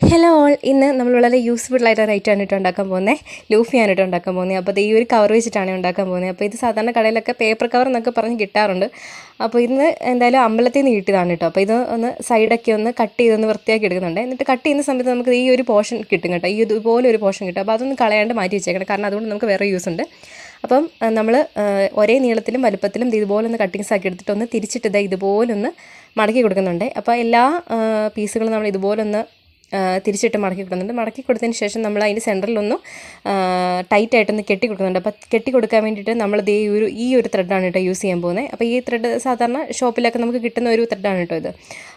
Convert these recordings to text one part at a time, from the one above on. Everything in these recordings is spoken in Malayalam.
ഹലോ ഓൾ, ഇന്ന് നമ്മൾ വളരെ യൂസ്ഫുൾ ആയിട്ട് ഒരു ഐറ്റം ആണ് ഉണ്ടാക്കാൻ പോകുന്നത്. ലൂഫിയാണ് ഉണ്ടാക്കാൻ പോകുന്നത്. അപ്പോൾ ഈ ഒരു കവർ വെച്ചിട്ടാണ് ഉണ്ടാക്കാൻ പോകുന്നത്. അപ്പോൾ ഇത് സാധാരണ കടയിലൊക്കെ പേപ്പർ കവർ എന്നൊക്കെ പറഞ്ഞ് കിട്ടാറുണ്ട്. അപ്പോൾ ഇന്ന് എന്തായാലും അമ്പലത്തിൽ നിന്ന് കിട്ടിയതാണ് കേട്ടോ. അപ്പോൾ ഇത് ഒന്ന് സൈഡൊക്കെ ഒന്ന് കട്ട് ചെയ്തൊന്ന് വൃത്തിയാക്കി എടുക്കുന്നുണ്ട്. എന്നിട്ട് കട്ട് ചെയ്യുന്ന സമയത്ത് നമുക്ക് ഈ ഒരു പോർഷൻ കിട്ടും കേട്ടോ. ഈ ഇതുപോലെ ഒരു പോർഷൻ കിട്ടും. അപ്പോൾ അതൊന്ന് കളയാണ്ട് മാറ്റി വെച്ചേക്കണം, കാരണം അതുകൊണ്ട് നമുക്ക് വേറെ യൂസ് ഉണ്ട്. അപ്പം നമ്മൾ ഒരേ നീളത്തിലും വലുപ്പത്തിലും ഇതുപോലെ ഒന്ന് കട്ടിങ്സ് ആക്കി എടുത്തിട്ട് ഒന്ന് തിരിച്ചിട്ട് ഇതുപോലെ ഒന്ന് മടക്കി കൊടുക്കുന്നുണ്ട്. അപ്പോൾ എല്ലാ പീസുകളും നമ്മൾ ഇതുപോലെ ഒന്ന് തിരിച്ചിട്ട് മടക്കി കൊടുക്കുന്നുണ്ട്. മടക്കി കൊടുത്തതിന് ശേഷം നമ്മൾ അതിൻ്റെ സെൻറ്ററിലൊന്ന് ടൈറ്റായിട്ടൊന്ന് കെട്ടി കൊടുക്കുന്നുണ്ട്. അപ്പോൾ കെട്ടി കൊടുക്കാൻ വേണ്ടിയിട്ട് നമ്മളിത് ഈ ഒരു ത്രെഡാണ് കേട്ടോ യൂസ് ചെയ്യാൻ പോകുന്നത്. അപ്പോൾ ഈ ത്രെഡ് സാധാരണ ഷോപ്പിലൊക്കെ നമുക്ക് കിട്ടുന്ന ഒരു ത്രെഡാണ് കേട്ടോ ഇത്.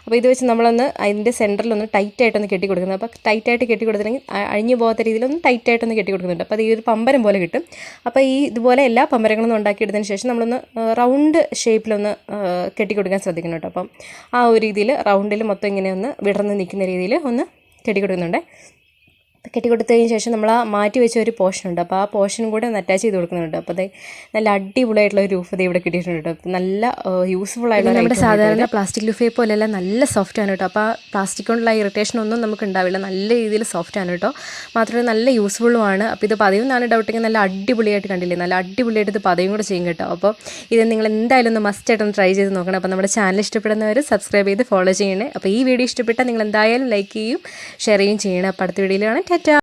അപ്പോൾ ഇത് വെച്ച് നമ്മളൊന്ന് അതിൻ്റെ സെൻറ്ററിലൊന്ന് ടൈറ്റായിട്ടൊന്ന് കെട്ടി കൊടുക്കുന്നത്. അപ്പോൾ ടൈറ്റായിട്ട് കെട്ടി കൊടുത്തില്ലെങ്കിൽ അഴിഞ്ഞു പോകാത്ത രീതിയിലൊന്ന് ടൈറ്റായിട്ടൊന്ന് കെട്ടി കൊടുക്കുന്നുണ്ട്. അപ്പോൾ അത് ഈ ഒരു പമ്പരം പോലെ കിട്ടും. അപ്പോൾ ഇതുപോലെ എല്ലാ പമ്പരങ്ങളും ഉണ്ടാക്കിയെടുത്തതിന് ശേഷം നമ്മളൊന്ന് റൗണ്ട് ഷേപ്പിലൊന്ന് കെട്ടി കൊടുക്കാൻ ശ്രദ്ധിക്കണം കേട്ടോ. അപ്പം ആ ഒരു രീതിയിൽ റൗണ്ടിൽ മൊത്തം ഇങ്ങനെ ഒന്ന് വിടർന്ന് നിൽക്കുന്ന രീതിയിൽ ഒന്ന് കെട്ടി കൊടുക്കുന്നുണ്ട്. കെട്ടി കൊടുത്തതിന് ശേഷം നമ്മൾ ആ മാറ്റി വെച്ച ഒരു പോർഷൻ ഉണ്ട്. അപ്പോൾ ആ പോർഷനും കൂടെ ഒന്ന് അറ്റാച്ച് ചെയ്ത് കൊടുക്കുന്നുണ്ട്. അപ്പോൾ അത് നല്ല അടിപൊളിയായിട്ടുള്ള ഒരു ലൂഫ് ഇവിടെ കിട്ടിയിട്ടുണ്ട് കേട്ടോ. നല്ല യൂസ്ഫുൾ ആയിട്ടുള്ള നമ്മുടെ സാധാരണ പ്ലാസ്റ്റിക് ലൂഫയെ പോലെയല്ല, നല്ല സോഫ്റ്റ് ആണ് കേട്ടോ. അപ്പോൾ ആ പ്ലാസ്റ്റിക് കൊണ്ടുള്ള ഇറിറ്റേഷൻ ഒന്നും നമുക്ക് ഉണ്ടാവില്ല. നല്ല രീതിയിൽ സോഫ്റ്റ് ആണ് കേട്ടോ. മാത്രമല്ല നല്ല യൂസ്ഫുള്ളും ആണ്. അപ്പോൾ ഇത് പതയുമെന്നാണ് ഡൗട്ടെങ്കിൽ നല്ല അടിപൊളിയായിട്ട് കണ്ടില്ലേ, നല്ല അടിപൊളിയായിട്ട് ഇത് പതയും കൂടെ ചെയ്യും കേട്ടോ. അപ്പോൾ ഇത് നിങ്ങൾ എന്തായാലും ഒന്ന് മസ്റ്റായിട്ടൊന്ന് ട്രൈ ചെയ്ത് നോക്കണം. അപ്പോൾ നമ്മുടെ ചാനൽ ഇഷ്ടപ്പെടുന്നവർ സബ്സ്ക്രൈബ് ചെയ്ത് ഫോളോ ചെയ്യണേ. അപ്പോൾ ഈ വീഡിയോ ഇഷ്ടപ്പെട്ടാൽ നിങ്ങൾ എന്തായാലും ലൈക്ക് ചെയ്യും ഷെയർ ചെയ്യും ചെയ്യണം. അപ്പോൾ അടുത്ത വീഡിയോയിൽ കാണാം. ടാറ്റാ.